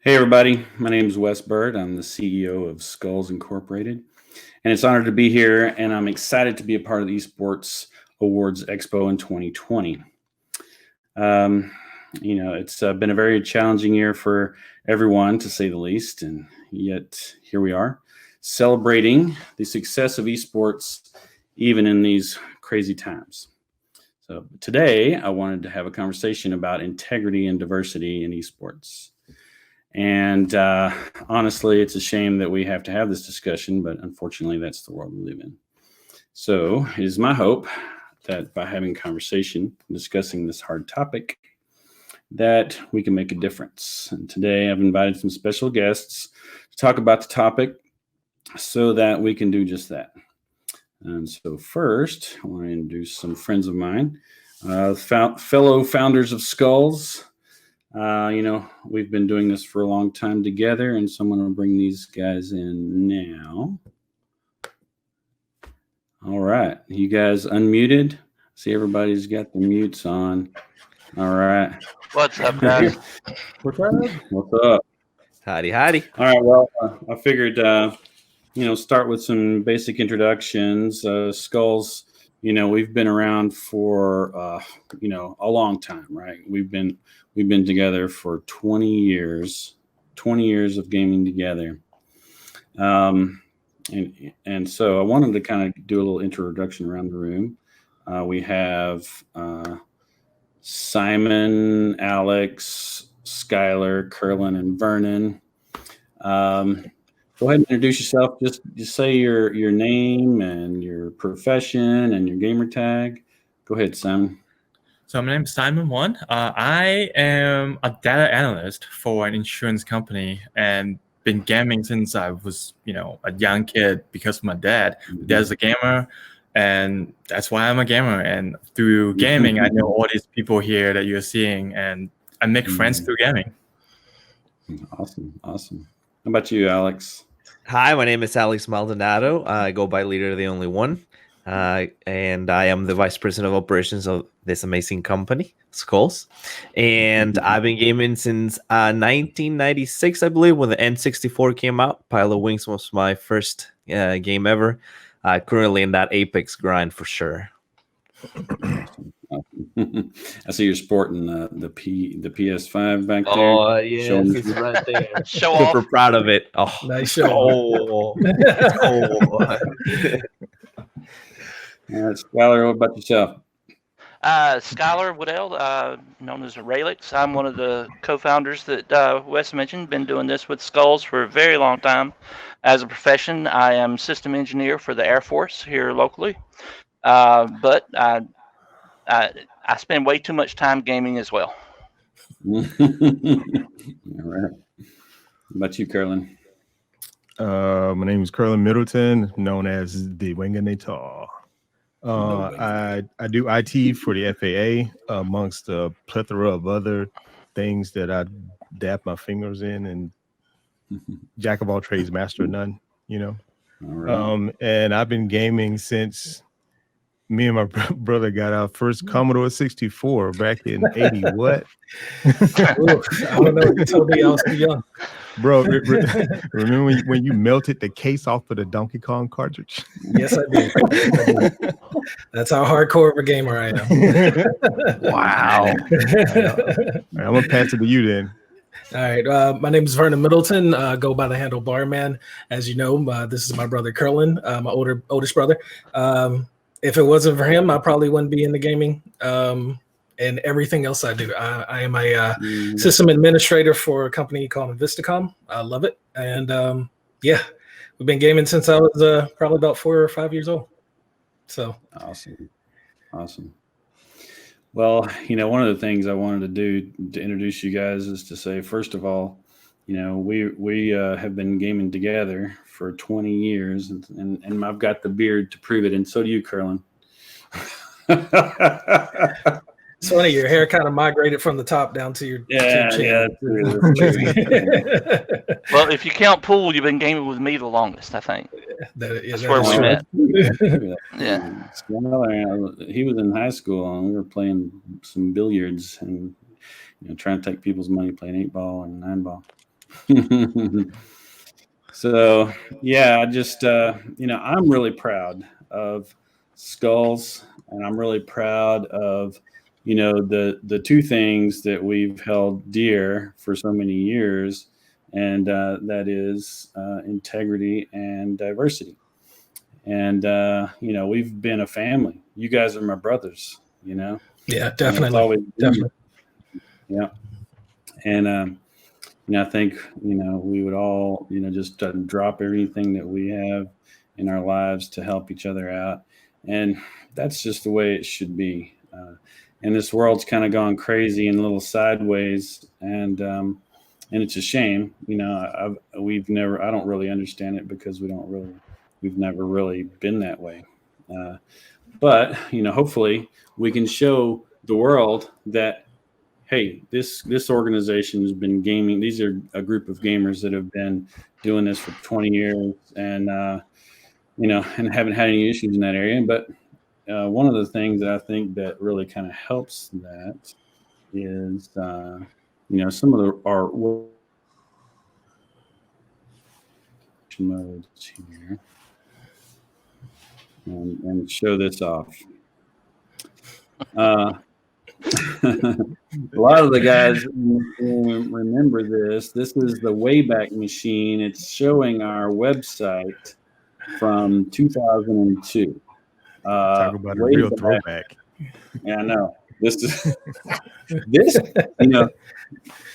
Hey, everybody. My name is Wes Bird. I'm the CEO of Skullz Incorporated. And it's an honor to be here, and I'm excited to be a part of the Esports Awards Expo in 2020. It's been a very challenging year for everyone, to say the least, and yet here we are, celebrating the success of esports even in these crazy times. So today, I wanted to have a conversation about integrity and diversity in esports. And honestly, it's a shame that we have to have this discussion, but unfortunately, that's the world we live in. So it is my hope that by having a conversation, discussing this hard topic, that we can make a difference. And today I've invited some special guests to talk about the topic so that we can do just that. And so first, I want to introduce some friends of mine, fellow founders of Skullz. We've been doing this for a long time together, and so I'm going to bring these guys in now. All right. You guys unmuted? See, everybody's got the mutes on. All right. What's up, guys? What's up? Howdy. All right. Well, I figured, start with some basic introductions. Skullz, we've been around for, a long time, right? We've been together for 20 years of gaming together. And so I wanted to kind of do a little introduction around the room. We have Simon, Alex, Skylar, Curlin, and Vernon. Go ahead and introduce yourself. Just say your name and your profession and your gamer tag. Go ahead, Simon. So my name is Simon Won. I am a data analyst for an insurance company and been gaming since I was, a young kid because of my dad. My dad's a gamer, and that's why I'm a gamer. And through gaming, I know all these people here that you're seeing, and I make friends through gaming. Awesome. How about you, Alex? Hi, my name is Alex Maldonado. I go by Leader the Only One. And I am the Vice President of Operations of this amazing company, Skullz. And I've been gaming since 1996, I believe, when the N64 came out. Pile of Wings was my first game ever. Currently in that Apex grind for sure. I see you're sporting the PS5 back there. Oh, yeah, it's right there. Show Super off. proud of it. Oh, Nice show. Oh. Skylar, what about yourself? Skylar Waddell, known as Raelix. I'm one of the co-founders that Wes mentioned. Been doing this with Skullz for a very long time. As a profession, I am system engineer for the Air Force here locally. But I spend way too much time gaming as well. All right. What about you, Curlin? My name is Curlin Middleton, known as the Winganator. I do IT for the FAA, amongst a plethora of other things that I dab my fingers in, and jack of all trades, master of none, All right. And I've been gaming since me and my brother got our first Commodore 64 back in 80. What? I don't know. You told me I was too young. Bro, remember when you melted the case off of the Donkey Kong cartridge? Yes, I did. That's how hardcore of a gamer I am. Wow. All right, I'm going to pass it to you then. All right. My name is Vernon Middleton. Go by the handle Barman. As you know, this is my brother Curlin, my oldest brother. If it wasn't for him, I probably wouldn't be in the gaming and everything else I do. I am a system administrator for a company called Vistacom. I love it. And we've been gaming since I was probably about 4 or 5 years old. So Awesome. Well, one of the things I wanted to do to introduce you guys is to say, first of all, we have been gaming together for 20 years, and I've got the beard to prove it, and so do you, Curlin. It's funny, your hair kind of migrated from the top down to your chin. Yeah. Well, if you count pool, you've been gaming with me the longest, I think. That's where we met. Yeah. He was in high school, and we were playing some billiards, and trying to take people's money, playing 8-ball and 9-ball. So yeah, I just I'm really proud of Skullz, and I'm really proud of the two things that we've held dear for so many years, and that is integrity and diversity. And we've been a family. You guys are my brothers. Yeah, And definitely. it's always been. Definitely. Yeah. And I think we would all just drop everything that we have in our lives to help each other out, and that's just the way it should be. And this world's kind of gone crazy and a little sideways, and it's a shame. I don't really understand it because we've never really been that way. But hopefully we can show the world that, hey, this organization has been gaming. These are a group of gamers that have been doing this for 20 years, and and haven't had any issues in that area. But one of the things that I think that really kind of helps that is some of our modes here, and show this off. A lot of the guys remember this. This is the Wayback Machine. It's showing our website from 2002. Talk about a real throwback. Yeah, I know. This is this.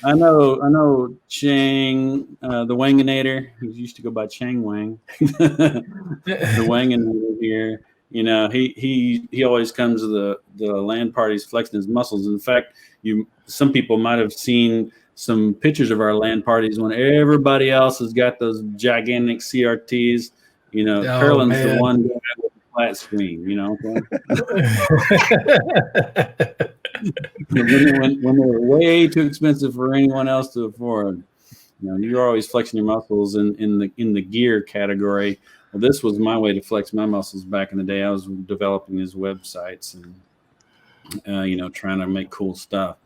I know Chang, the Wanginator. He used to go by Chang Wang. The Wanginator here. He always comes to the LAN parties flexing his muscles. In fact, some people might have seen some pictures of our LAN parties when everybody else has got those gigantic CRTs. Curlin's the one guy with a flat screen. When they were way too expensive for anyone else to afford. You're always flexing your muscles in the gear category. Well, this was my way to flex my muscles back in the day. I was developing these websites and, trying to make cool stuff.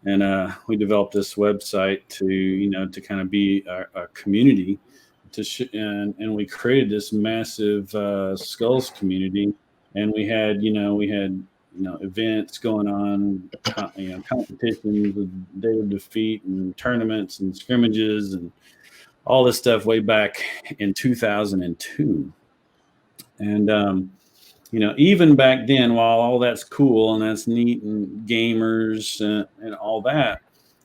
And we developed this website to kind of be a community and we created this massive Skullz community. And we had events going on, competitions with Day of Defeat and tournaments and scrimmages and all this stuff way back in 2002. And, even back then, while all that's cool and that's neat and gamers and all that,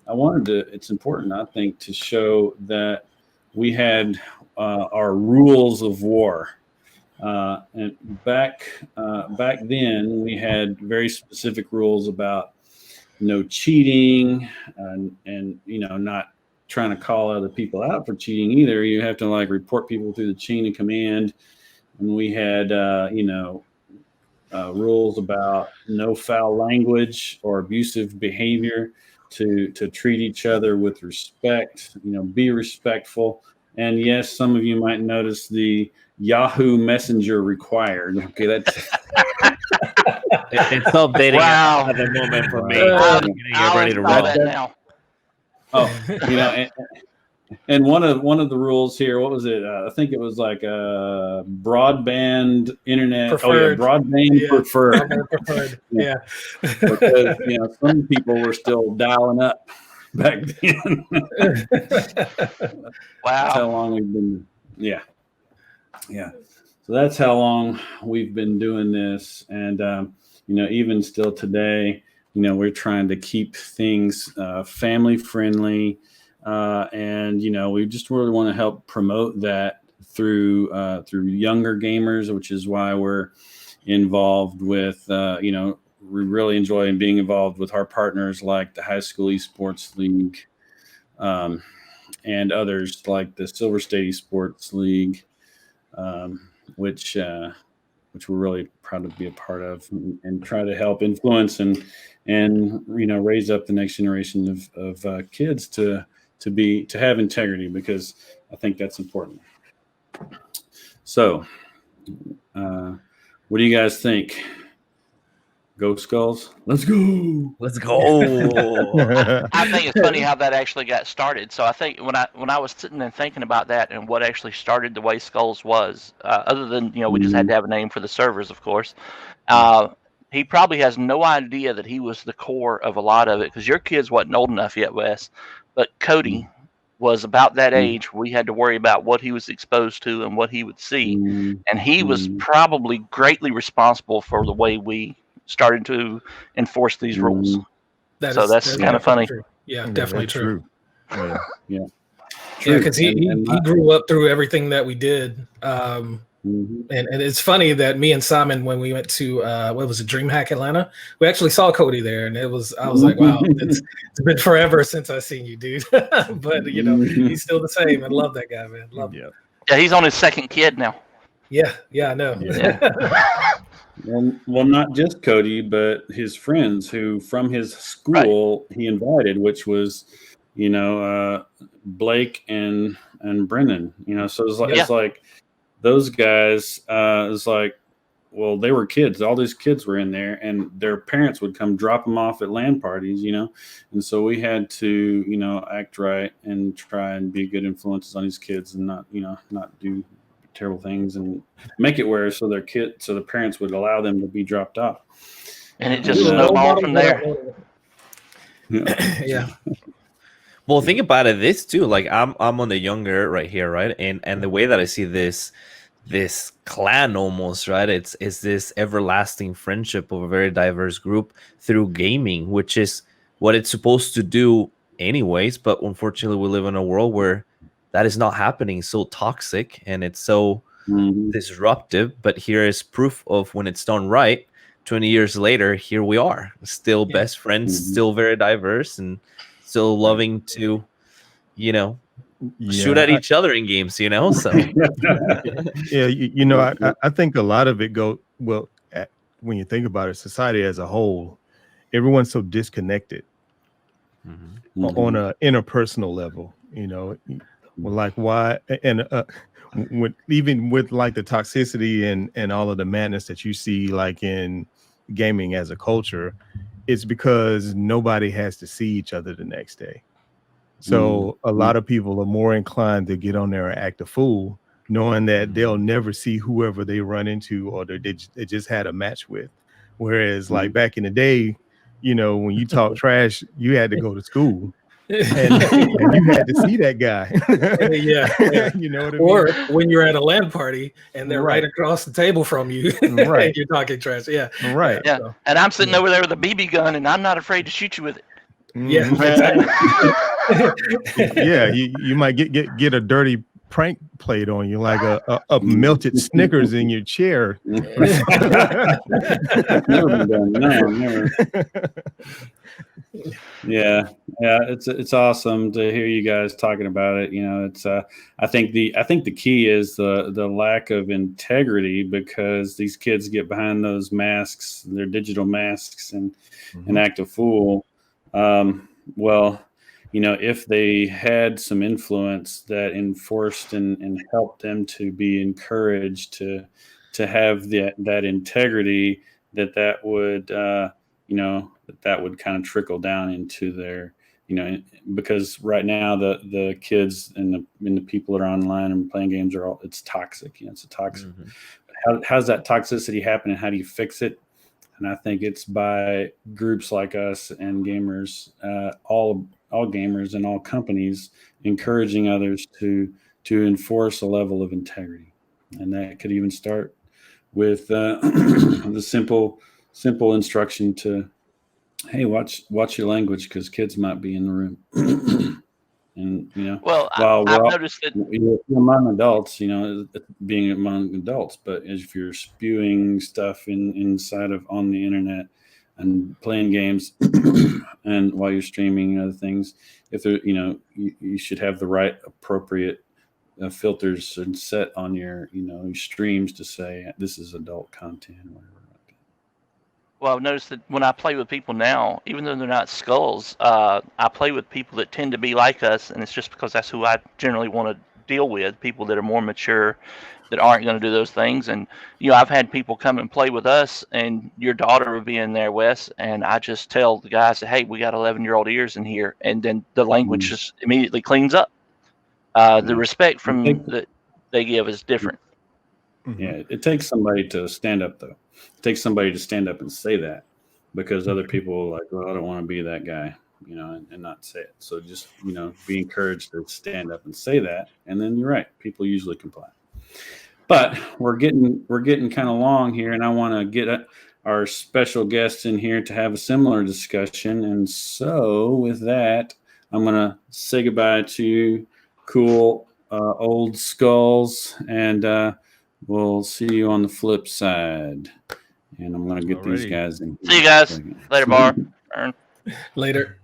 it's important, I think, to show that we had our rules of war. And back then, we had very specific rules about no cheating and not trying to call other people out for cheating either. You have to report people through the chain of command. And we had rules about no foul language or abusive behavior, to treat each other with respect, be respectful. And yes, some of you might notice the Yahoo Messenger required. Okay, that's it's updating at the moment for me. I'm gonna get ready to roll that now. Oh, and one of the rules here, what was it? I think it was broadband internet. Preferred. Broadband preferred. Broadband preferred. Yeah. Because some people were still dialing up back then. Wow. That's how long we've been. Yeah. So that's how long we've been doing this, and even still today, we're trying to keep things family friendly, and we just really want to help promote that through younger gamers, which is why we're involved with we really enjoy being involved with our partners like the High School Esports League, and others like the Silver State Esports League, which we're really proud to be a part of, and try to help influence and raise up the next generation of kids to have integrity, because I think that's important. So, what do you guys think? Go Skulls. Let's go. Let's go. I think it's funny how that actually got started. So I think when I was sitting and thinking about that and what actually started the way Skullz was, other than we just had to have a name for the servers, of course. He probably has no idea that he was the core of a lot of it because your kids wasn't old enough yet, Wes. But Cody was about that age. We had to worry about what he was exposed to and what he would see, and he was probably greatly responsible for the way we started to enforce these rules. That's kind of funny. True. Yeah, definitely true. Yeah. Yeah. Yeah, because he grew up through everything that we did. And it's funny that me and Simon, when we went to what was it, DreamHack Atlanta, we actually saw Cody there, and I was like, wow, it's been forever since I seen you, dude. But he's still the same. I love that guy, man. Love him. Yeah, he's on his second kid now. Yeah, I know. Yeah. Well, not just Cody, but his friends who from his school he invited, which was, Blake and Brennan. So it's like those guys. It's like, well, they were kids. All these kids were in there, and their parents would come drop them off at LAN parties. And so we had to, act right and try and be good influences on these kids, and not do terrible things, and make it where so the parents would allow them to be dropped off, and it just snowballed from there. Yeah. Well, think about it this too. Like I'm on the younger right here, right? And the way that I see this clan almost, right? It's this everlasting friendship of a very diverse group through gaming, which is what it's supposed to do anyways. But unfortunately, we live in a world where that is not happening. So toxic and it's so disruptive. But here is proof of when it's done right. 20 years later, here we are, still best friends, still very diverse, and still loving to, shoot at each other in games, So I think a lot of it when you think about it, society as a whole, everyone's so disconnected on a interpersonal level, like why and even with like the toxicity and all of the madness that you see like in gaming as a culture, it's because nobody has to see each other the next day. So a lot of people are more inclined to get on there and act a fool, knowing that they'll never see whoever they run into or they just had a match with. Whereas like back in the day, when you talk trash, you had to go to school. And you had to see that guy. You know what I mean? Or when you're at a LAN party and they're right across the table from you, and you're talking trash. Yeah. Right. Yeah. So, and I'm sitting over there with a BB gun and I'm not afraid to shoot you with it. Yeah. Exactly. Yeah. You might get a dirty prank played on you, like a melted Snickers in your chair. Never been done. No, never. Yeah, it's awesome to hear you guys talking about it. It's I think the key is the lack of integrity, because these kids get behind those masks, their digital masks, and act a fool. Well, if they had some influence that enforced and helped them to be encouraged to have that integrity, that would that would kind of trickle down into their, because right now the kids and the people that are online and playing games it's toxic. It's a toxic. How's that toxicity happen, and how do you fix it? And I think it's by groups like us and gamers, all gamers and all companies encouraging others to enforce a level of integrity. And that could even start with the simple instruction to, hey, watch your language, because kids might be in the room. And well, I've noticed that among adults, being among adults, but if you're spewing stuff inside of on the internet and playing games and while you're streaming and other things, if there, you should have the right appropriate filters and set on your your streams to say this is adult content or whatever. Well, I've noticed that when I play with people now, even though they're not Skullz, I play with people that tend to be like us, and it's just because that's who I generally want to deal with, people that are more mature, that aren't going to do those things. And, I've had people come and play with us, and your daughter would be in there, Wes, and I just tell the guys, hey, we got 11-year-old ears in here. And then the language just immediately cleans up. The respect that they give is different. Yeah, it takes somebody to stand up, though. It takes somebody to stand up and say that, because other people are like, well, I don't want to be that guy, and not say it. So just, be encouraged to stand up and say that. And then you're right. People usually comply. But we're getting kind of long here, and I want to get our special guests in here to have a similar discussion. And so with that, I'm going to say goodbye to cool old Skullz, and we'll see you on the flip side. And I'm going to get these guys in. See you guys later, Bar. Later.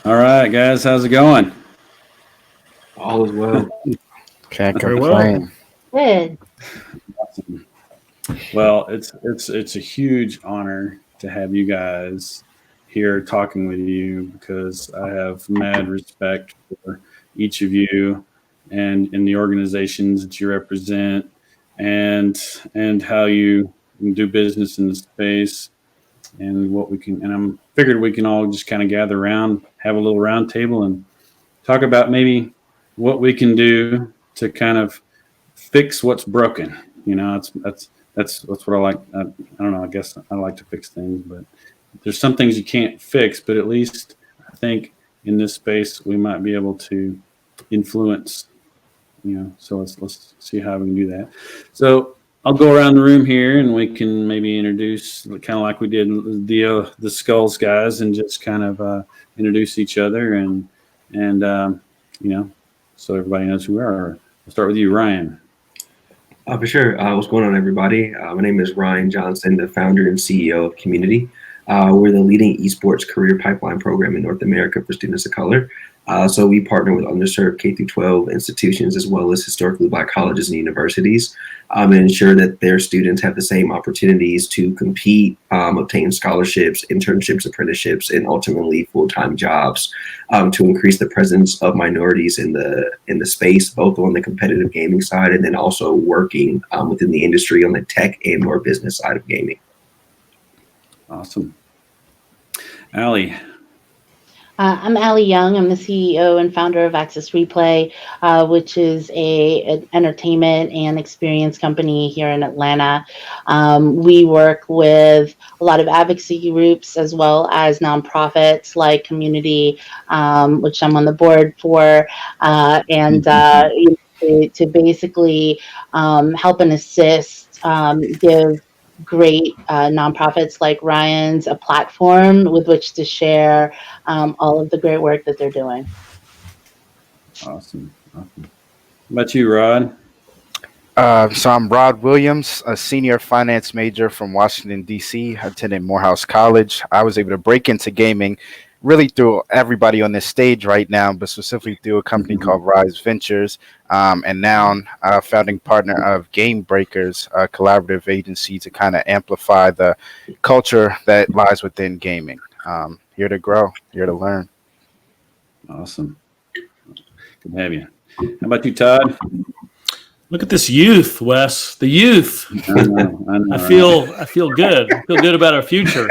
All right, guys, how's it going? All is well. Can't Very complain. Good. Awesome. Well, it's a huge honor to have you guys here talking with you, because I have mad respect for each of you and in the organizations that you represent, and how you do business in the space, and what we can. And I'm figured we can all just kind of gather around, have a little round table, and talk about maybe what we can do to kind of fix what's broken. That's what I like. I don't know. I guess I like to fix things, but there's some things you can't fix. But at least I think in this space we might be able to influence. So let's see how we can do that. So I'll go around the room here, and we can maybe introduce, kind of like we did the Skullz guys, and just kind of introduce each other, and so everybody knows who we are. We'll start with you, Ryan. For sure. What's going on, everybody? My name is Ryan Johnson, the founder and CEO of Community. We're the leading esports career pipeline program in North America for students of color. So we partner with underserved K-12 institutions, as well as historically Black colleges and universities, and ensure that their students have the same opportunities to compete, obtain scholarships, internships, apprenticeships, and ultimately full-time jobs, to increase the presence of minorities in the space, both on the competitive gaming side and then also working within the industry on the tech and or business side of gaming. Awesome. Allie. I'm Allie Young. I'm the CEO and founder of Access Replay, which is an entertainment and experience company here in Atlanta. We work with a lot of advocacy groups as well as nonprofits like Community, which I'm on the board for, and to basically help and assist, give great nonprofits like Ryan's a platform with which to share all of the great work that they're doing. Awesome. How about you, Rod? So I'm Rod Williams, a senior finance major from Washington, D.C. I attended Morehouse College. I was able to break into gaming really through everybody on this stage right now, but specifically through a company called Rise Ventures. And now I'm a founding partner of Game Breakers, a collaborative agency to kind of amplify the culture that lies within gaming. Here to grow, here to learn. Awesome. Good to have you. How about you, Todd? Look at this youth, Wes. The youth. I know, I feel good. I feel good about our future.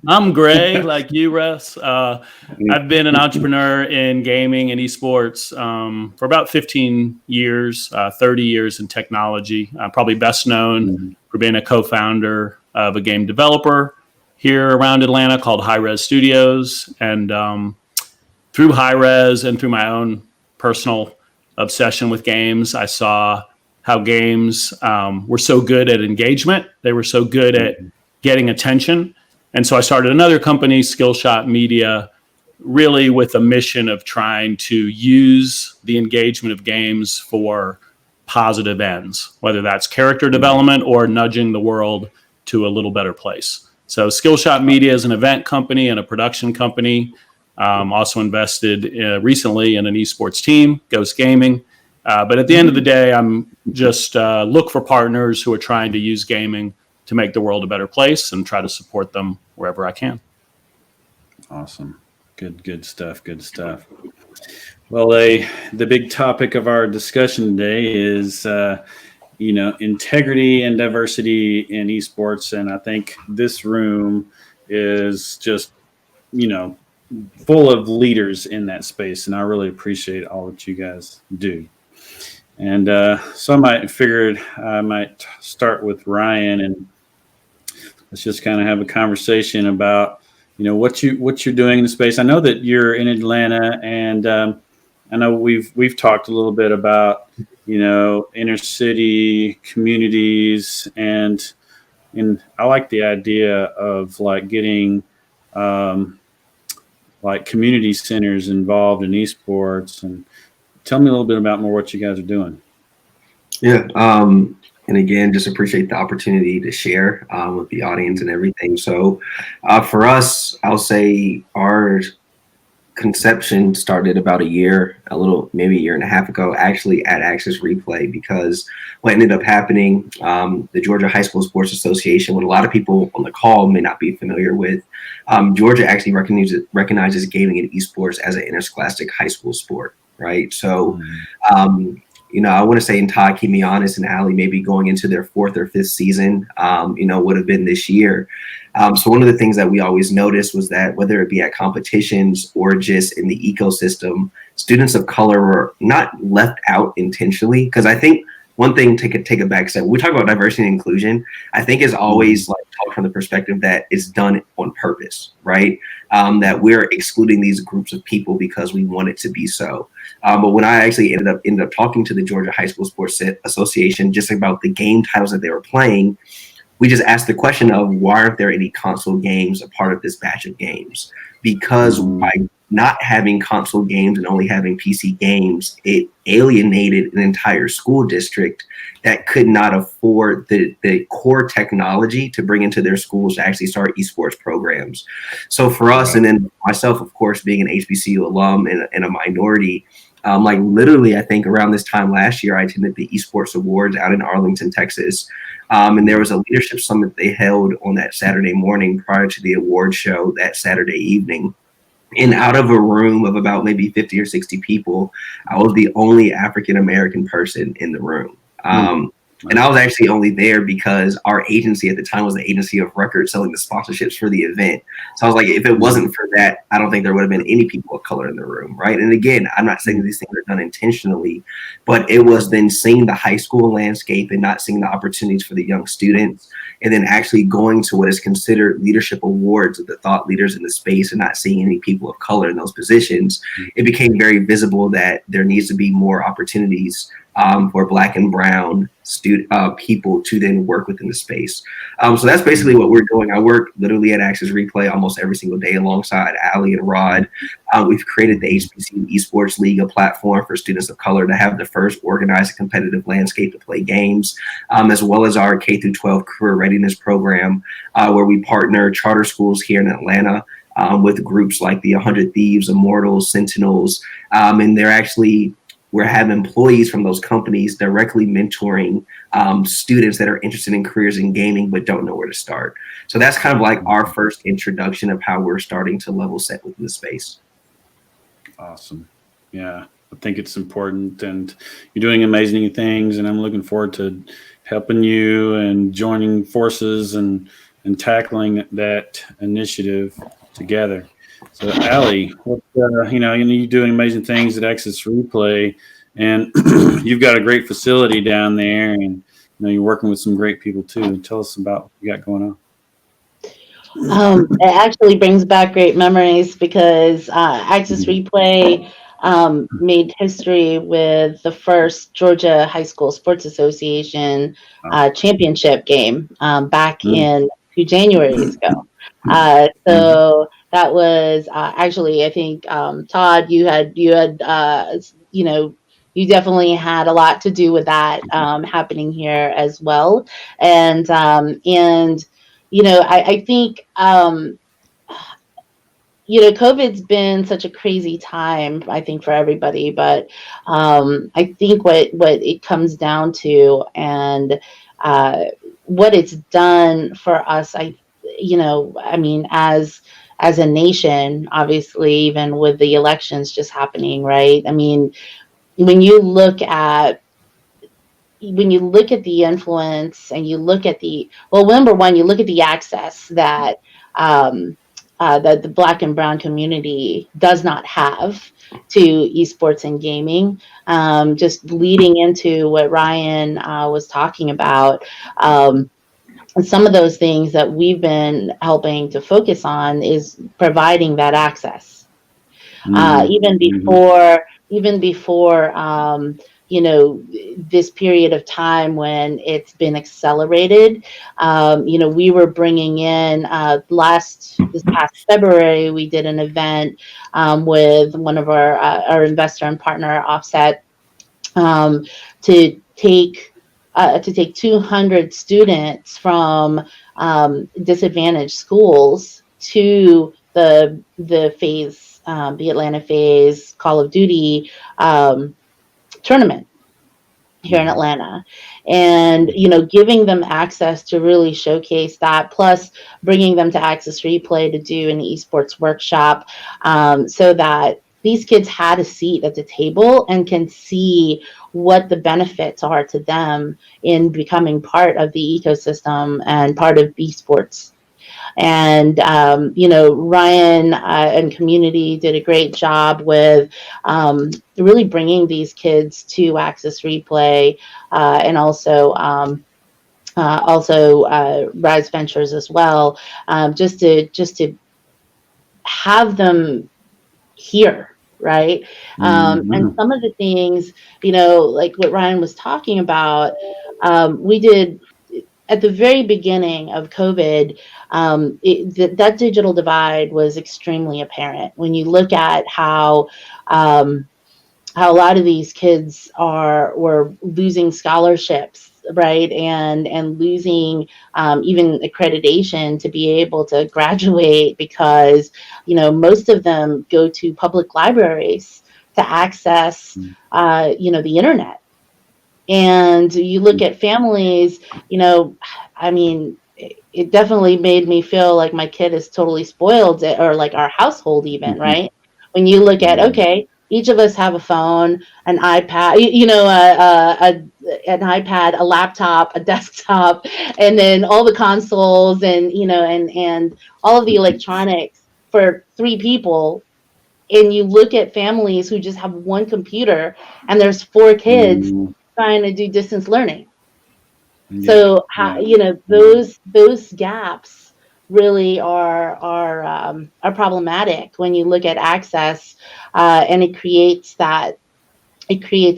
I'm Gray, like you, Russ. I've been an entrepreneur in gaming and esports for about 15 years, 30 years in technology. Probably best known for being a co-founder of a game developer here around Atlanta called High Res Studios. And through High Res and through my own personal obsession with games, I saw how games were so good at engagement. They were so good at getting attention. And so I started another company, Skillshot Media, really with a mission of trying to use the engagement of games for positive ends, whether that's character development or nudging the world to a little better place. So Skillshot Media is an event company and a production company. Also invested recently in an esports team, Ghost Gaming. But at the end of the day, I'm just look for partners who are trying to use gaming to make the world a better place and try to support them wherever I can. Awesome. Good stuff. Good stuff. Well, the big topic of our discussion today is, integrity and diversity in esports. And I think this room is just, you know, full of leaders in that space. And I really appreciate all that you guys do. And so figured I might start with Ryan, and let's just kind of have a conversation about, what you're doing in the space. I know that you're in Atlanta, and I know we've talked a little bit about, inner city communities, and I like the idea of like getting like community centers involved in esports. And tell me a little bit about more what you guys are doing. Yeah. And again, just appreciate the opportunity to share with the audience and everything. So for us, I'll say our conception started about maybe a year and a half ago, actually at Access Replay, because what ended up happening, the Georgia High School Sports Association, what a lot of people on the call may not be familiar with, Georgia actually recognizes gaming and esports as an interscholastic high school sport, right? So, I want to say, and Todd, keep me honest, and Allie, maybe going into their 4th or 5th season, would have been this year. So one of the things that we always noticed was that whether it be at competitions or just in the ecosystem, students of color were not left out intentionally. Because I think one thing to take a back step, when we talk about diversity and inclusion, I think is always like talk from the perspective that it's done on purpose, right? That we're excluding these groups of people because we want it to be so. But when I actually ended up talking to the Georgia High School Sports Association just about the game titles that they were playing, we just asked the question of why aren't there any console games a part of this batch of games? Because by not having console games and only having PC games, it alienated an entire school district that could not afford the core technology to bring into their schools to actually start esports programs. So for us, and then myself, of course, being an HBCU alum and a minority, like literally, I think around this time last year, I attended the Esports Awards out in Arlington, Texas. And there was a leadership summit they held on that Saturday morning prior to the award show that Saturday evening. And out of a room of about maybe 50 or 60 people, I was the only African-American person in the room. And I was actually only there because our agency at the time was the agency of record selling the sponsorships for the event. So I was like, if it wasn't for that, I don't think there would have been any people of color in the room, right? And again, I'm not saying these things are done intentionally, but it was then seeing the high school landscape and not seeing the opportunities for the young students, and then actually going to what is considered leadership awards of the thought leaders in the space and not seeing any people of color in those positions. It became very visible that there needs to be more opportunities for Black and Brown people to then work within the space. So that's basically what we're doing. I work literally at Access Replay almost every single day alongside Allie and Rod. We've created the HBCU Esports League, a platform for students of color to have the first organized competitive landscape to play games, as well as our K-12 career readiness program, where we partner charter schools here in Atlanta with groups like the 100 Thieves, Immortals, Sentinels, and we're having employees from those companies directly mentoring students that are interested in careers in gaming but don't know where to start. So that's kind of like our first introduction of how we're starting to level set within the space. Awesome. Yeah, I think it's important, and you're doing amazing things, and I'm looking forward to helping you and joining forces and tackling that initiative together. So, Allie, you're doing amazing things at Access Replay, and you've got a great facility down there, and you're working with some great people too. Tell us about what you got going on. It actually brings back great memories because Access Replay made history with the first Georgia High School Sports Association championship game back in 2 Januaries ago. So that was actually, I think, Todd, you definitely had a lot to do with that happening here as well. And I think, COVID's been such a crazy time, I think, for everybody. But I think what it comes down to and what it's done for us, as as a nation, obviously, even with the elections just happening, right? I mean, when you look at the influence and you look at number one, you look at the access that that the Black and Brown community does not have to esports and gaming. Just leading into what Ryan was talking about. And some of those things that we've been helping to focus on is providing that access. Even before this period of time when it's been accelerated. We were bringing in this past February, we did an event with one of our investor and partner, Offset, to take 200 students from disadvantaged schools to the Atlanta FaZe Call of Duty tournament here in Atlanta, and giving them access to really showcase that, plus bringing them to Access Replay to do an esports workshop, so that these kids had a seat at the table and can see what the benefits are to them in becoming part of the ecosystem and part of esports. And Ryan and community did a great job with really bringing these kids to Access Replay, and also Rise Ventures as well, just to have them here, right? And some of the things, like what Ryan was talking about, we did at the very beginning of COVID. That digital divide was extremely apparent when you look at how a lot of these kids were losing scholarships, right, and losing even accreditation to be able to graduate, because most of them go to public libraries to access the internet. And you look at families, I mean, it definitely made me feel like my kid is totally spoiled, or like our household even, right? When you look at, okay, each of us have a phone, an iPad, an iPad, a laptop, a desktop, and then all the consoles and all of the electronics for 3 people. And you look at families who just have one computer and there's 4 kids trying to do distance learning. So those gaps really are problematic when you look at access, and it creates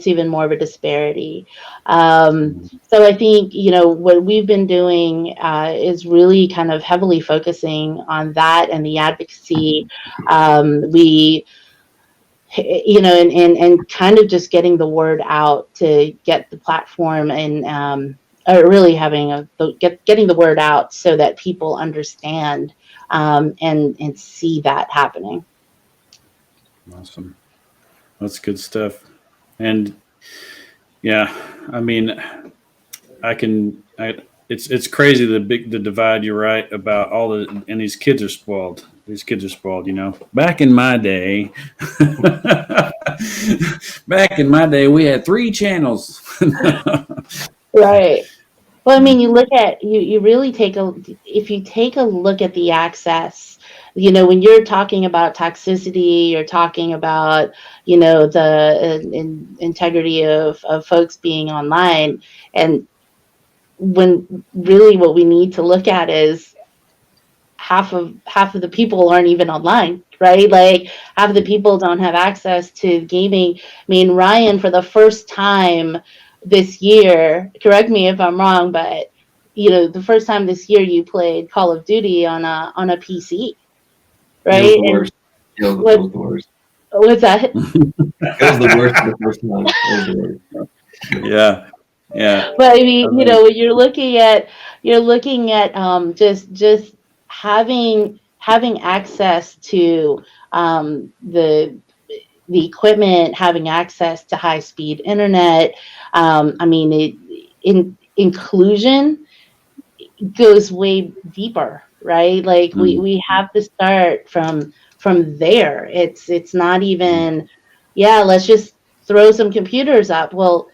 even more of a disparity. So I think what we've been doing is really kind of heavily focusing on that and the advocacy. And kind of just getting the word out to get the platform, and really getting the word out so that people understand and see that happening. Awesome. That's good stuff. And yeah, I mean, it's crazy, the divide. You're right about and these kids are spoiled. Back in my day, we had 3 channels. Right. Well, I mean, you look at, you really if you take a look at the access, when you're talking about toxicity, you're talking about, the integrity of folks being online. And when really what we need to look at is half of the people aren't even online, right? Like half of the people don't have access to gaming. I mean, Ryan, for the first time this year, correct me if I'm wrong, but the first time this year you played Call of Duty on a PC, right? It was the worst. It was the worst. What's that? It was the worst the first time. It was the worst. Yeah. But I mean, when you're looking at just having access to the equipment, having access to high speed internet. I mean, inclusion goes way deeper right? Like we have to start from there. It's not even, yeah, let's just throw some computers up. Well,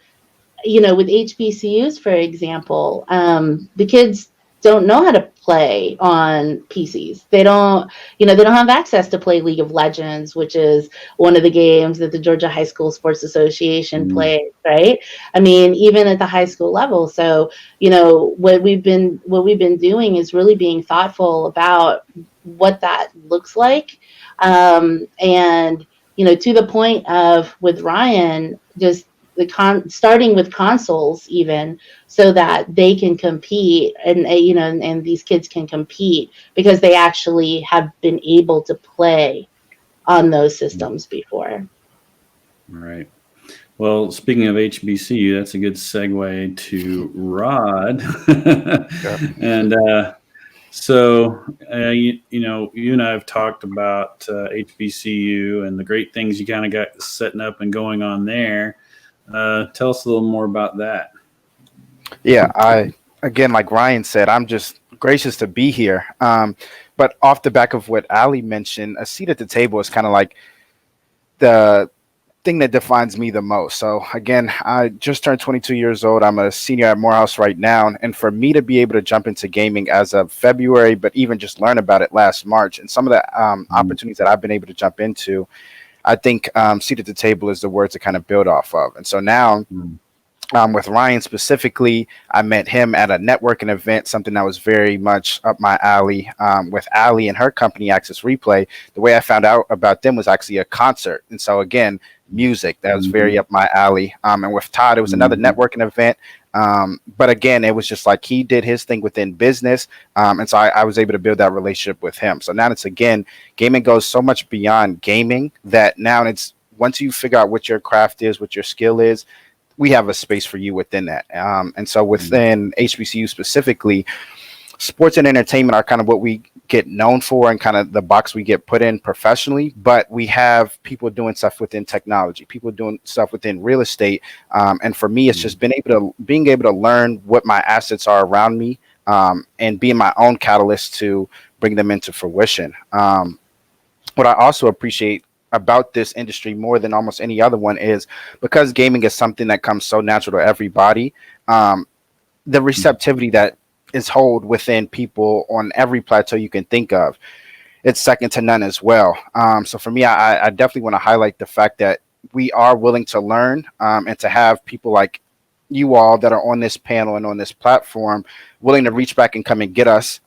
with HBCUs, for example, the kids don't know how to play on PCs. They don't have access to play League of Legends, which is one of the games that the Georgia High School Sports Association plays, right? I mean, even at the high school level. So, what we've been doing is really being thoughtful about what that looks like. And, to the point of with Ryan, just starting with consoles, even so that they can compete, and and these kids can compete because they actually have been able to play on those systems before. Right. Well, speaking of HBCU, that's a good segue to Rod. And so, you and I have talked about HBCU and the great things you kind of got setting up and going on there. Tell us a little more about that. Yeah, again, like Ryan said, I'm just gracious to be here. But off the back of what Ali mentioned, a seat at the table is kind of like the thing that defines me the most. So again, I just turned 22 years old. I'm a senior at Morehouse right now. And for me to be able to jump into gaming as of February, but even just learn about it last March, and some of the opportunities that I've been able to jump into, I think seat at the table is the word to kind of build off of. And so now with Ryan specifically, I met him at a networking event, something that was very much up my alley. With Ali and her company, Access Replay, the way I found out about them was actually a concert. And so again, music, that was very up my alley. And with Todd, it was another networking event. But again, it was just like he did his thing within business. And so I was able to build that relationship with him. So now it's, again, gaming goes so much beyond gaming that now it's, once you figure out what your craft is, what your skill is, we have a space for you within that. And so within HBCU specifically, sports and entertainment are kind of what we get known for and kind of the box we get put in professionally. But we have people doing stuff within technology, people doing stuff within real estate. And for me, it's just being able to learn what my assets are around me, and being my own catalyst to bring them into fruition. What I also appreciate about this industry more than almost any other one is because gaming is something that comes so natural to everybody, the receptivity that is held within people on every plateau you can think of, it's second to none as well. So for me, I definitely want to highlight the fact that we are willing to learn, and to have people like you all that are on this panel and on this platform willing to reach back and come and get us.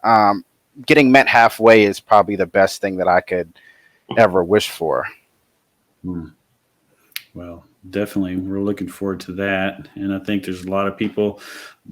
Getting met halfway is probably the best thing that I could ever wish for. Well, definitely, we're looking forward to that, and I think there's a lot of people.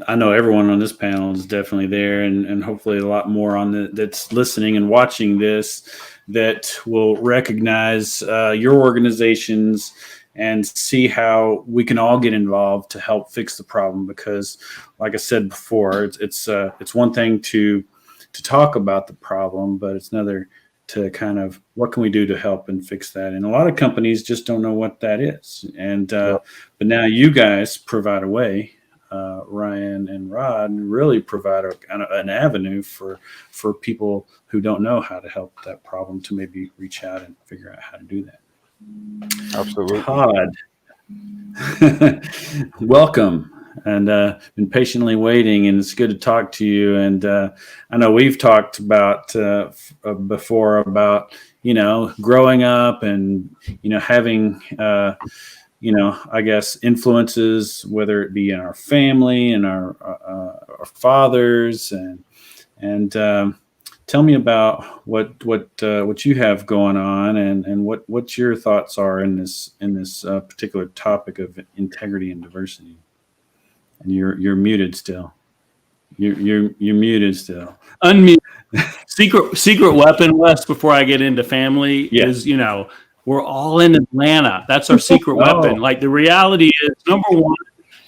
I know everyone on this panel is definitely there, and hopefully a lot more on that's listening and watching this that will recognize your organizations and see how we can all get involved to help fix the problem. Because, like I said before, it's one thing to talk about the problem, but it's another to kind of what can we do to help and fix that. And a lot of companies just don't know what that is. And but now you guys provide a way, Ryan and Rod, really provide an avenue for people who don't know how to help that problem to maybe reach out and figure out how to do that. Absolutely. Todd, welcome. And been patiently waiting, and it's good to talk to you. And I know we've talked about before about growing up and having I guess influences, whether it be in our family and our fathers, and tell me about what you have going on and what your thoughts are in this particular topic of integrity and diversity. And you're muted still. You're muted still. Unmute. Secret weapon, Wes, before I get into family is, we're all in Atlanta. That's our secret weapon. Like, the reality is, number one,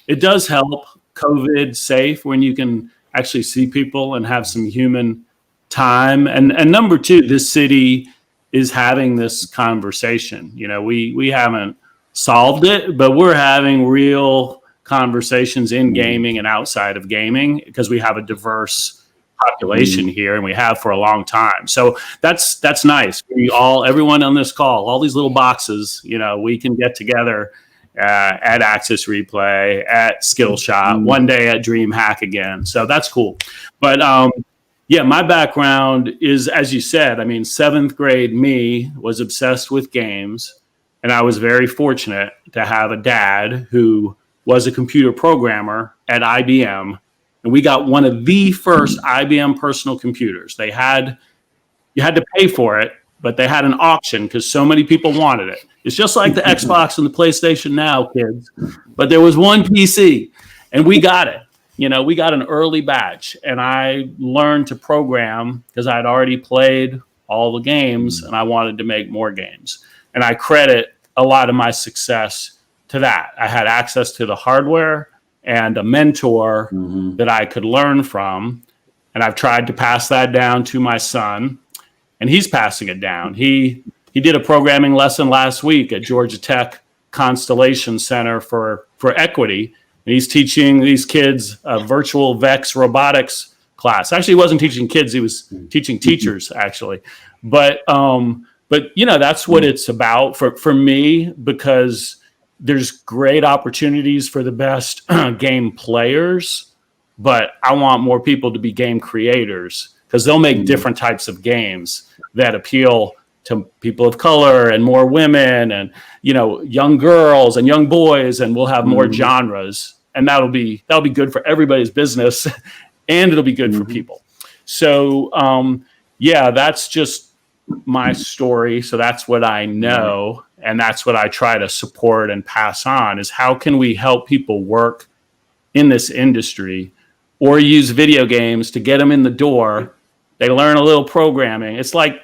it does help COVID safe when you can actually see people and have some human time. And number two, this city is having this conversation. We haven't solved it, but we're having real conversations in gaming and outside of gaming because we have a diverse population here, and we have for a long time. So that's nice. Everyone on this call, all these little boxes, we can get together at Access Replay, at Skillshot, one day at DreamHack again. So that's cool. But my background is, as you said, 7th grade me was obsessed with games, and I was very fortunate to have a dad who was a computer programmer at IBM, and we got one of the first IBM personal computers. You had to pay for it, but they had an auction because so many people wanted it. It's just like the Xbox and the PlayStation now, kids. But there was one PC, and we got it. We got an early batch, and I learned to program because I had already played all the games, and I wanted to make more games. And I credit a lot of my success to that. I had access to the hardware and a mentor that I could learn from, and I've tried to pass that down to my son, and he's passing it down. He did a programming lesson last week at Georgia Tech Constellation Center for Equity. And he's teaching these kids a virtual VEX robotics class. Actually, he wasn't teaching kids; he was teaching teachers, actually. But that's what it's about for me, because there's great opportunities for the best game players, but I want more people to be game creators, because they'll make different types of games that appeal to people of color and more women and young girls and young boys, and we'll have more genres. And that'll be good for everybody's business, and it'll be good for people. So, that's just my story. So that's what I know, and that's what I try to support and pass on, is how can we help people work in this industry or use video games to get them in the door. They learn a little programming. It's like,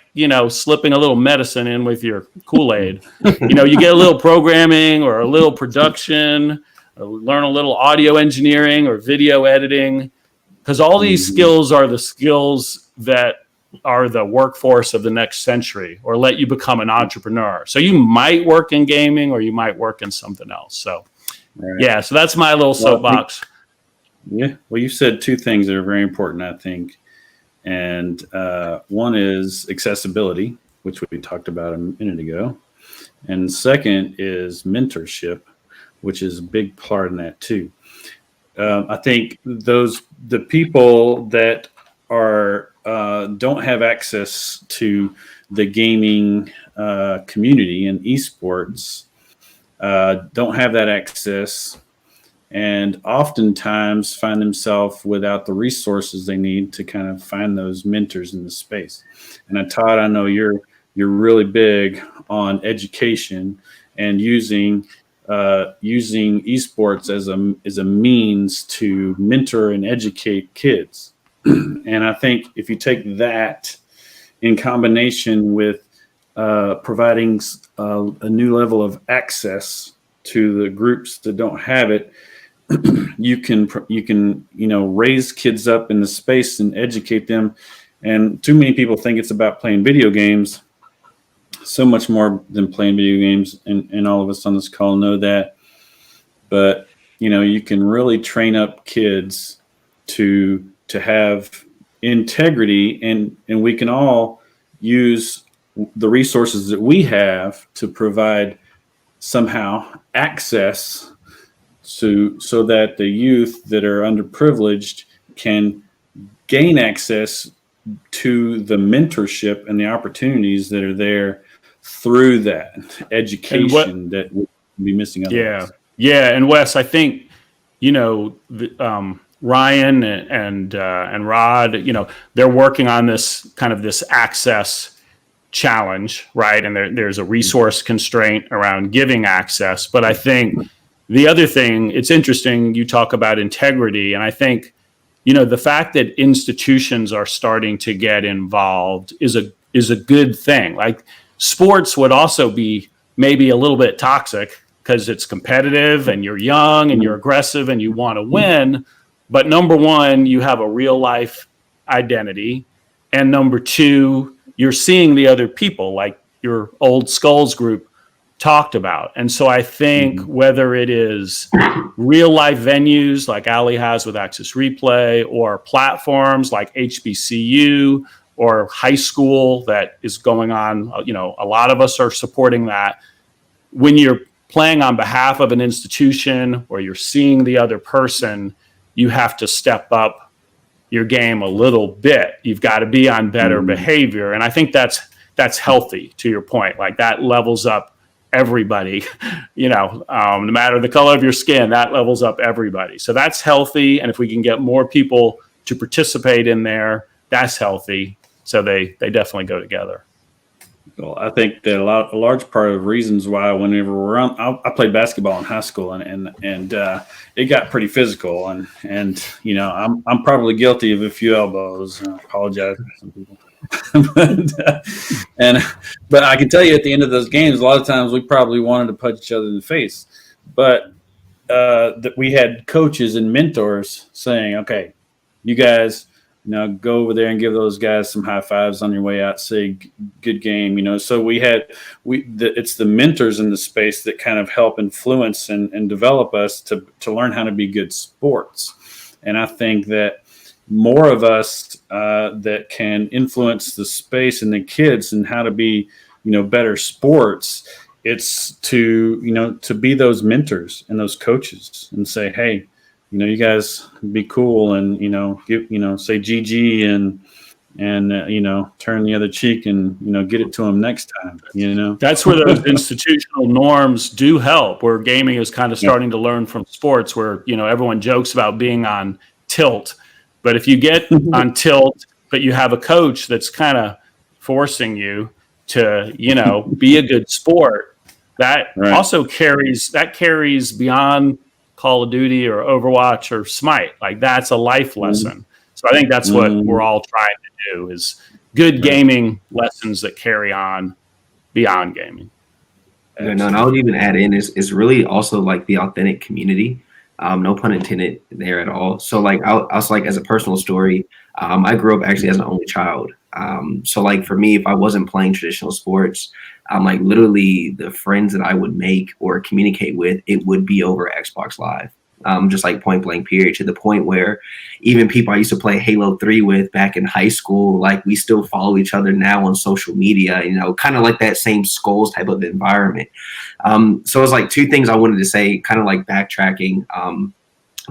slipping a little medicine in with your Kool-Aid. You get a little programming or a little production, learn a little audio engineering or video editing, because all these skills are the skills that are the workforce of the next century, or let you become an entrepreneur. So you might work in gaming, or you might work in something else. So, so that's my little soapbox. Yeah. Well, you said two things that are very important, I think. And one is accessibility, which we talked about a minute ago. And second is mentorship, which is a big part in that too. I think the people that are don't have access to the gaming community and esports don't have that access, and oftentimes find themselves without the resources they need to kind of find those mentors in the space. And Todd, I know you're really big on education and using esports as a means to mentor and educate kids. And I think if you take that in combination with providing a new level of access to the groups that don't have it, you can raise kids up in the space and educate them. And too many people think it's about playing video games. So much more than playing video games, and all of us on this call know that. But you can really train up kids to have integrity, and we can all use the resources that we have to provide somehow access so that the youth that are underprivileged can gain access to the mentorship and the opportunities that are there through that education that would be missing otherwise. Yeah. And Wes, I think, Ryan and Rod, they're working on this kind of this access challenge, right? And there's a resource constraint around giving access. But I think the other thing, it's interesting, you talk about integrity. And I think, the fact that institutions are starting to get involved is a good thing. Like, sports would also be maybe a little bit toxic because it's competitive and you're young and you're aggressive and you want to win. But number one, you have a real life identity. And number two, you're seeing the other people, like your old Skullz group talked about. And so I think whether it is real life venues like Ali has with Access Replay, or platforms like HBCU or high school that is going on, a lot of us are supporting that. When you're playing on behalf of an institution or you're seeing the other person, you have to step up your game a little bit. You've got to be on better behavior. And I think that's healthy, to your point. Like, that levels up everybody, no matter the color of your skin, that levels up everybody. So that's healthy. And if we can get more people to participate in there, that's healthy. So they definitely go together. Well, I think that a large part of the reasons why, whenever we're on, I played basketball in high school, and it got pretty physical, and I'm probably guilty of a few elbows. I apologize to some people. but I can tell you, at the end of those games, a lot of times we probably wanted to punch each other in the face, but that we had coaches and mentors saying, "Okay, you guys, go over there and give those guys some high fives on your way out. Say good game." So it's the mentors in the space that kind of help influence and develop us to learn how to be good sports. And I think that more of us that can influence the space and the kids and how to be, better sports. It's to be those mentors and those coaches and say, "Hey, you guys be cool," and give, say GG and turn the other cheek and get it to them next time. That's where those institutional norms do help. Where gaming is kind of starting to learn from sports, where everyone jokes about being on tilt. But if you get on tilt, but you have a coach that's kind of forcing you to, be a good sport, that also carries beyond Call of Duty or Overwatch or Smite. Like, that's a life lesson. So I think that's what we're all trying to do, is good gaming lessons that carry on beyond gaming. And I would even add in is really also like the authentic community. No pun intended there at all. So like I was like, as a personal story, I grew up actually as an only child. So like for me, if I wasn't playing traditional sports, like literally the friends that I would make or communicate with, it would be over Xbox Live. Just like point blank period, to the point where even people I used to play Halo 3 with back in high school, like we still follow each other now on social media, kind of like that same Skullz type of environment. So it's like two things I wanted to say, kind of like backtracking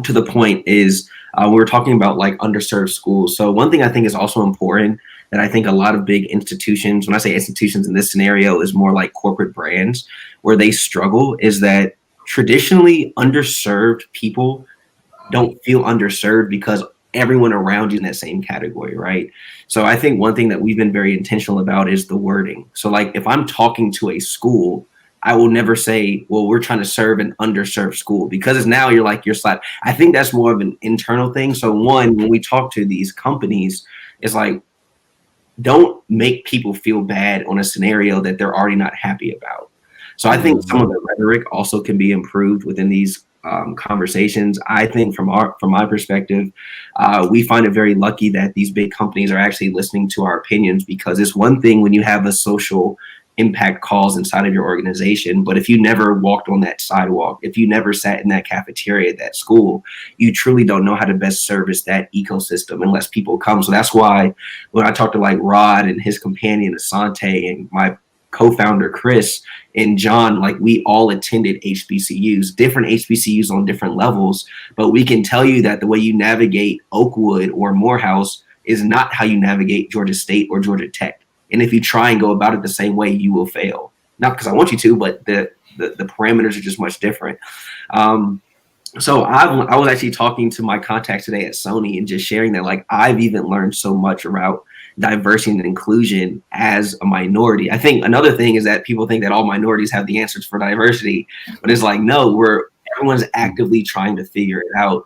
to the point is we were talking about like underserved schools. So one thing I think is also important that I think a lot of big institutions, when I say institutions in this scenario, is more like corporate brands, where they struggle, is that traditionally underserved people don't feel underserved because everyone around you in that same category, right? So I think one thing that we've been very intentional about is the wording. So like if I'm talking to a school, I will never say, well, we're trying to serve an underserved school, because it's now you're slapped. I think that's more of an internal thing. So one, when we talk to these companies, it's like, don't make people feel bad on a scenario that they're already not happy about. So I think some of the rhetoric also can be improved within these conversations. I think from my perspective, we find it very lucky that these big companies are actually listening to our opinions, because it's one thing when you have a social impact cause inside of your organization, but if you never walked on that sidewalk, if you never sat in that cafeteria at that school, you truly don't know how to best service that ecosystem unless people come. So that's why when I talked to like Rod and his companion Asante and my co-founder Chris and John, like we all attended HBCUs, different HBCUs on different levels, but we can tell you that the way you navigate Oakwood or Morehouse is not how you navigate Georgia State or Georgia Tech. And if you try and go about it the same way, you will fail. Not because I want you to, but the parameters are just much different. So I was actually talking to my contacts today at Sony and just sharing that, like, I've even learned so much about diversity and inclusion as a minority. I think another thing is that people think that all minorities have the answers for diversity, but it's like, no, everyone's actively trying to figure it out.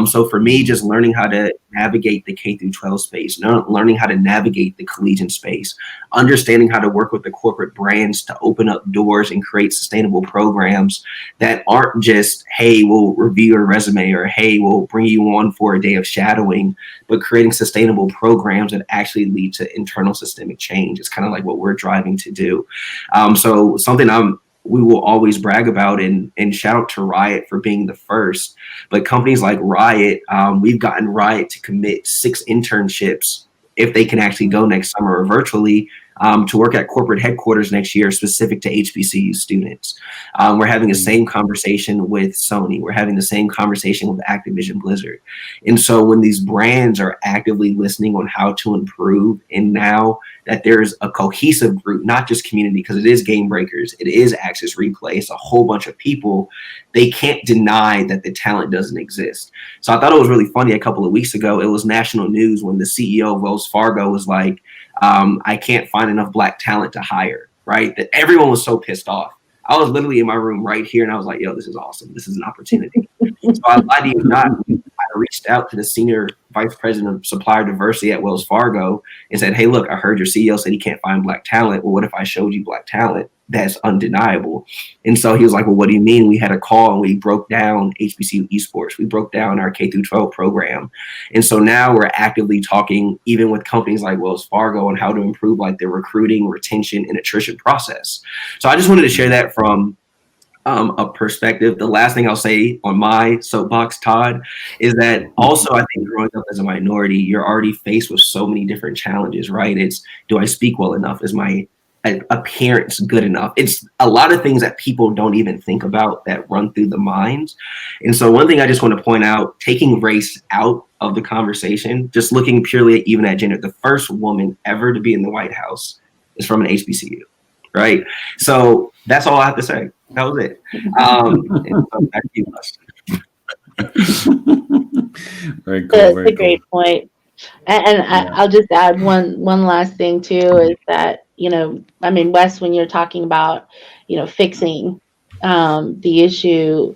So for me, just learning how to navigate the K through 12 space, learning how to navigate the collegiate space, understanding how to work with the corporate brands to open up doors and create sustainable programs that aren't just, hey, we'll review your resume, or hey, we'll bring you on for a day of shadowing, but creating sustainable programs that actually lead to internal systemic change. It's kind of like what we're driving to do. So something I'm we will always brag about and shout out to Riot for being the first. But companies like Riot, we've gotten Riot to commit 6 internships if they can actually go next summer or virtually, to work at corporate headquarters next year specific to HBCU students. We're having the same conversation with Sony. We're having the same conversation with Activision Blizzard. And so when these brands are actively listening on how to improve, and now that there's a cohesive group, not just community, because it is Game Breakers, it is Access Replay, it's a whole bunch of people, they can't deny that the talent doesn't exist. So I thought it was really funny a couple of weeks ago, it was national news when the CEO of Wells Fargo was like, I can't find enough Black talent to hire, right? That everyone was so pissed off. I was literally in my room right here and I was like, yo, this is awesome. This is an opportunity. So I lied to you not. I reached out to the senior vice president of supplier diversity at Wells Fargo and said, hey, look, I heard your CEO said he can't find Black talent. Well, what if I showed you Black talent? That's undeniable. And so he was like, well, what do you mean? We had a call and we broke down HBCU esports. We broke down our K through 12 program. And so now we're actively talking even with companies like Wells Fargo on how to improve like their recruiting, retention, and attrition process. So I just wanted to share that from a perspective. The last thing I'll say on my soapbox, Todd, is that also I think growing up as a minority, you're already faced with so many different challenges, right? It's, do I speak well enough? Is my appearance good enough? It's a lot of things that people don't even think about that run through the minds. And so one thing I just want to point out, taking race out of the conversation, just looking purely even at gender, the first woman ever to be in the White House is from an HBCU, right? So that's all I have to say. That was it. And so back to you, Very cool. That's Very a great point. And I'll just add one last thing too, is that, you know, I mean, Wes, when you're talking about, you know, fixing the issue,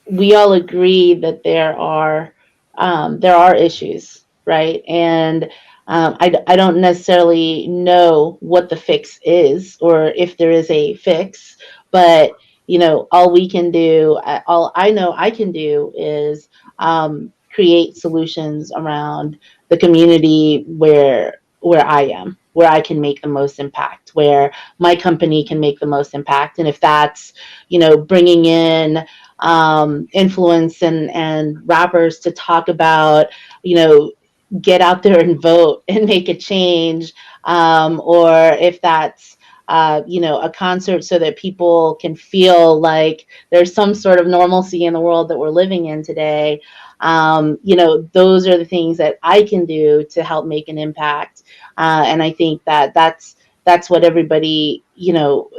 we all agree that there are issues, right? And I don't necessarily know what the fix is or if there is a fix, but, you know, all I know I can do is create solutions around the community where I am, where I can make the most impact, where my company can make the most impact. And if that's, you know, bringing in influence and rappers to talk about, you know, get out there and vote and make a change, or if that's you know, a concert so that people can feel like there's some sort of normalcy in the world that we're living in today. You know, those are the things that I can do to help make an impact. And I think that's what everybody, you know,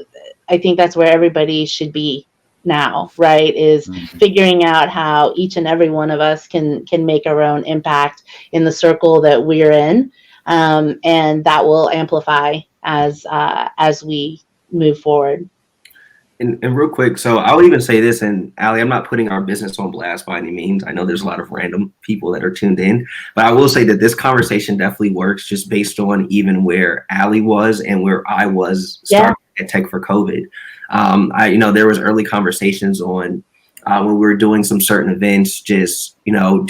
I think that's where everybody should be now, right? Is figuring out how each and every one of us can make our own impact in the circle that we're in. And that will amplify as we move forward. And real quick, so I would even say this, and Allie, I'm not putting our business on blast by any means. I know there's a lot of random people that are tuned in, but I will say that this conversation definitely works just based on even where Allie was and where I was starting at Tech for COVID. You know, there was early conversations on when we were doing some certain events, just, you know,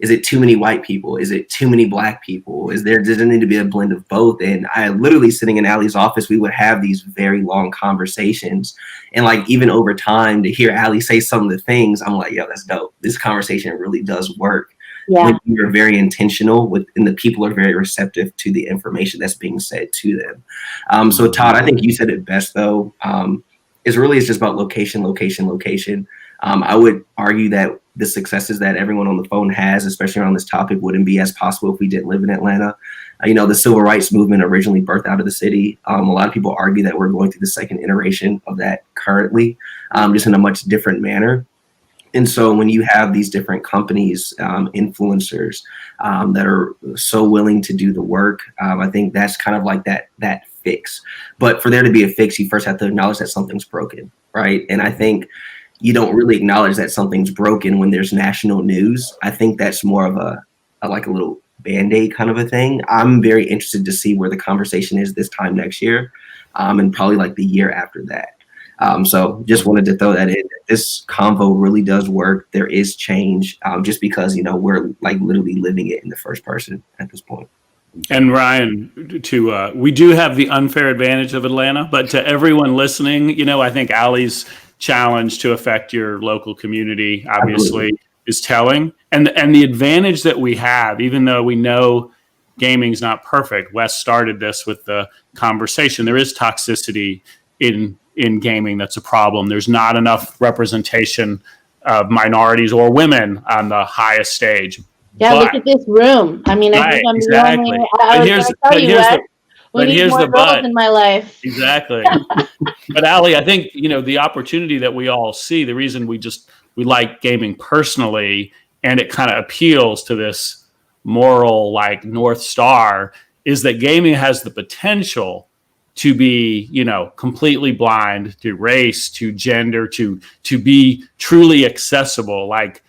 is it too many white people? Is it too many Black people? Does there need to be a blend of both? And I literally sitting in Allie's office, we would have these very long conversations. And like, even over time to hear Allie say some of the things, I'm like, yo, that's dope. This conversation really does work. Yeah. When you're very intentional with, and the people are very receptive to the information that's being said to them. So Todd, I think you said it best though. It's just about location. I would argue that the successes that everyone on the phone has, especially around this topic, wouldn't be as possible if we didn't live in Atlanta. You know, the civil rights movement originally birthed out of the city. A lot of people argue that we're going through the second iteration of that currently, just in a much different manner. And so when you have these different companies, influencers that are so willing to do the work, I think that's kind of like that fix. But for there to be a fix, you first have to acknowledge that something's broken, right? And I think you don't really acknowledge that something's broken when there's national news. I think that's more of a little Band-Aid kind of a thing. I'm very interested to see where the conversation is this time next year, and probably like the year after that. So just wanted to throw that in. This convo really does work. There is change, just because, you know, we're like literally living it in the first person at this point. And Ryan, we do have the unfair advantage of Atlanta, but to everyone listening, I think Ali's challenge to affect your local community obviously is telling. And the advantage that we have, even though we know gaming's not perfect, Wes started this with the conversation. There is toxicity in gaming. That's a problem. There's not enough representation of minorities or women on the highest stage. Yeah, look at this room. I mean, I think I'm exactly. the only. I was going to tell you what. We need more girls in my life. Exactly. But Ali, I think the opportunity that we all see. The reason we like gaming personally, and it kind of appeals to this moral like North Star, is that gaming has the potential to be completely blind to race, to gender, to be truly accessible. Like.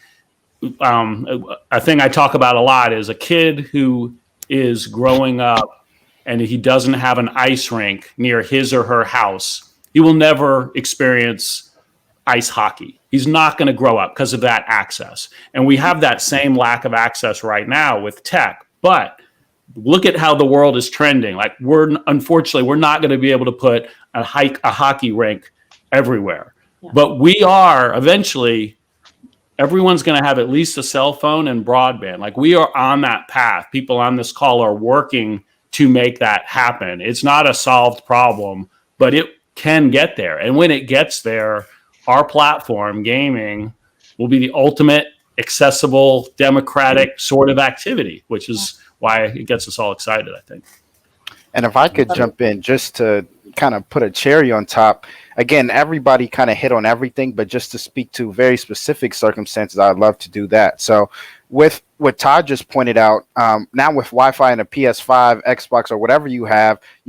A thing I talk about a lot is a kid who is growing up and he doesn't have an ice rink near his or her house. He will never experience ice hockey. He's not going to grow up because of that access. And we have that same lack of access right now with tech. But look at how the world is trending. Like unfortunately, we're not going to be able to put a hockey rink everywhere. Yeah. But we are eventually. Everyone's going to have at least a cell phone and broadband. Like we are on that path. People on this call are working to make that happen. It's not a solved problem, but it can get there. And when it gets there, our platform, gaming, will be the ultimate accessible, democratic sort of activity, which is why it gets us all excited, I think. And if I could jump in just to kind of put a cherry on top, again, everybody kind of hit on everything, but just to speak to very specific circumstances, I'd love to do that. So with what Todd just pointed out, now with Wi-Fi and a PS5, Xbox, or whatever you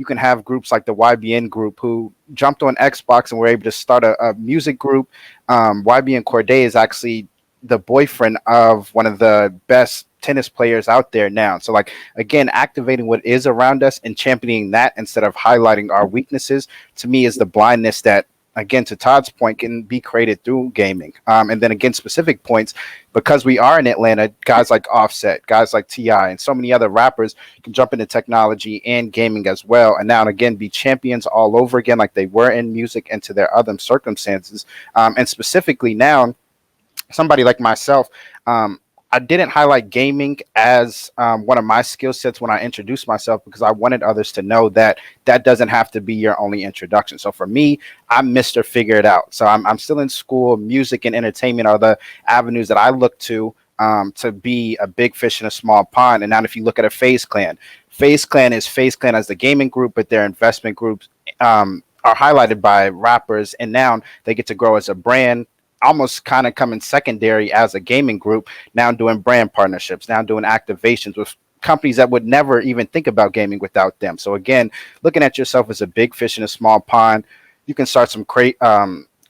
can have groups like the YBN group who jumped on Xbox and were able to start a music group. YBN Corday is actually the boyfriend of one of the best tennis players out there now. So like, again, activating what is around us and championing that instead of highlighting our weaknesses, to me, is the blindness that, again, to Todd's point, can be created through gaming. And then again, specific points, because we are in Atlanta, guys like Offset, guys like T.I., and so many other rappers can jump into technology and gaming as well. And now and again, be champions all over again, like they were in music and to their other circumstances. And specifically now, somebody like myself, I didn't highlight gaming as one of my skill sets when I introduced myself, because I wanted others to know that doesn't have to be your only introduction. So for me, I'm Mr. Figure It Out. So I'm still in school. Music and entertainment are the avenues that I look to be a big fish in a small pond. And now if you look at a FaZe Clan is FaZe Clan as the gaming group, but their investment groups are highlighted by rappers. And now they get to grow as a brand, almost kind of coming secondary as a gaming group, now doing brand partnerships, now doing activations with companies that would never even think about gaming without them. So again, looking at yourself as a big fish in a small pond, you can start some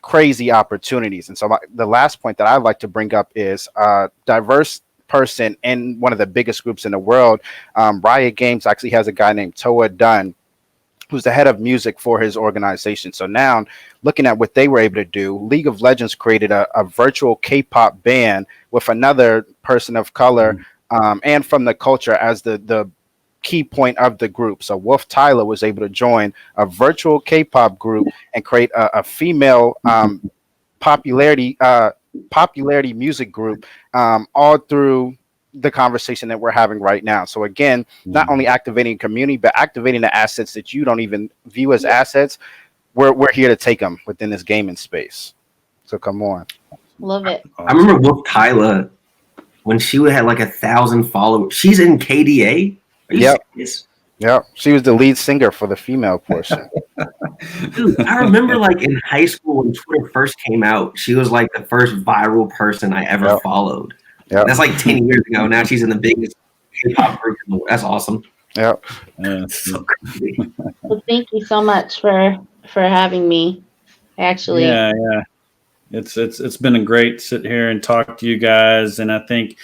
crazy opportunities. And so the last point that I'd like to bring up is a diverse person in one of the biggest groups in the world. Riot Games actually has a guy named Toa Dunn, who's the head of music for his organization. So now, looking at what they were able to do, League of Legends created a virtual K-pop band with another person of color and from the culture as the key point of the group. So Wolf Tyler was able to join a virtual K-pop group and create a female popularity music group all through the conversation that we're having right now. So again, not only activating community, but activating the assets that you don't even view as assets. We're here to take them within this gaming space. So come on. Love it. I remember Wolf Tyler when she had like 1,000 followers. She's in KDA. Yep. Yep. She was the lead singer for the female portion. Dude, I remember like in high school when Twitter first came out, she was like the first viral person I ever followed. Yeah, that's like 10 years ago. Now she's in the biggest hip-hop group in the world. That's awesome. Yeah. So crazy. Well, thank you so much for having me. Actually, yeah. It's been a great sit here and talk to you guys, and I think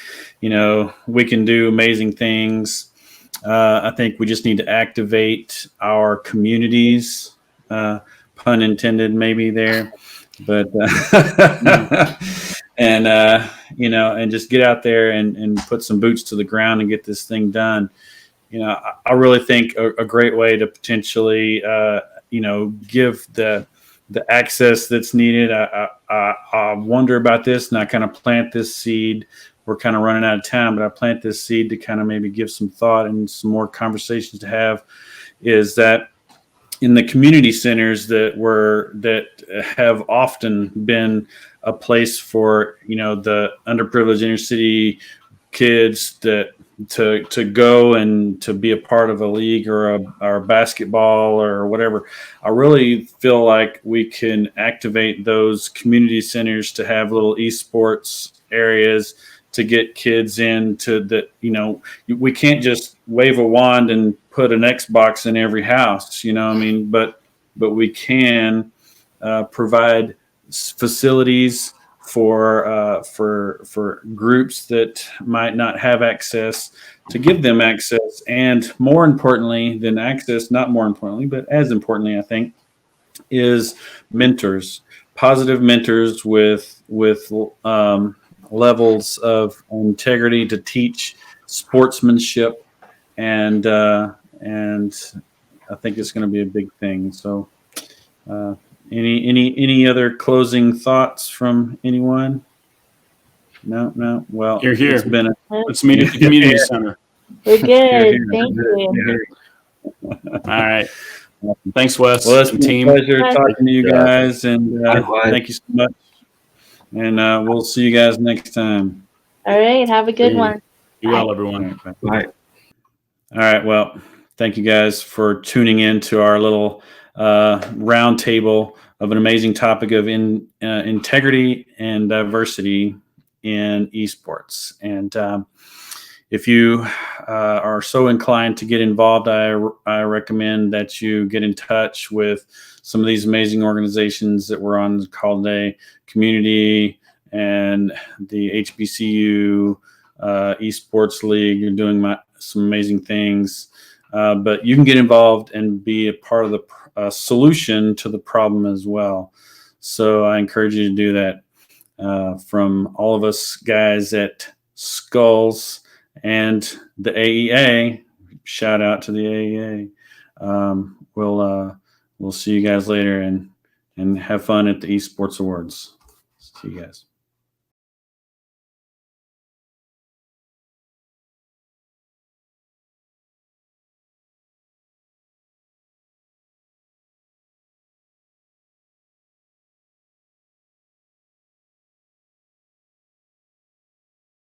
we can do amazing things. I think we just need to activate our communities, pun intended, maybe there, but and just get out there and put some boots to the ground and get this thing done. I really think a great way to potentially, give the access that's needed. I wonder about this, and I kind of plant this seed. We're kind of running out of time, but I plant this seed to kind of maybe give some thought and some more conversations to have. Is that in the community centers that have often been a place for the underprivileged inner city kids to go and to be a part of a league or a basketball or whatever. I really feel like we can activate those community centers to have little esports areas to get kids into that. We can't just wave a wand and put an Xbox in every house, but we can provide facilities for groups that might not have access, to give them access. And more importantly than access, not more importantly, but as importantly, I think, is mentors, positive mentors with levels of integrity to teach sportsmanship, and I think it's going to be a big thing. So, any other closing thoughts from anyone? No. Well, You're here. It's been Let's meet at the community center. We're good. Here. Thank you. All right. Thanks, Wes. Well, it's and been team. a pleasure talking to you guys, and thank you so much. And we'll see you guys next time. All right. Have a good one. Be well, everyone. Bye. All right. Well, thank you guys for tuning in to our little round table of an amazing topic of integrity and diversity in esports. And if you are so inclined to get involved, I recommend that you get in touch with some of these amazing organizations that we're on the call today: Community and the HBCU Esports League. You're doing some amazing things, but you can get involved and be a part of the solution to the problem as well. So I encourage you to do that. From all of us guys at Skullz and the AEA, shout out to the AEA. We'll see you guys later, and have fun at the Esports Awards. See you guys.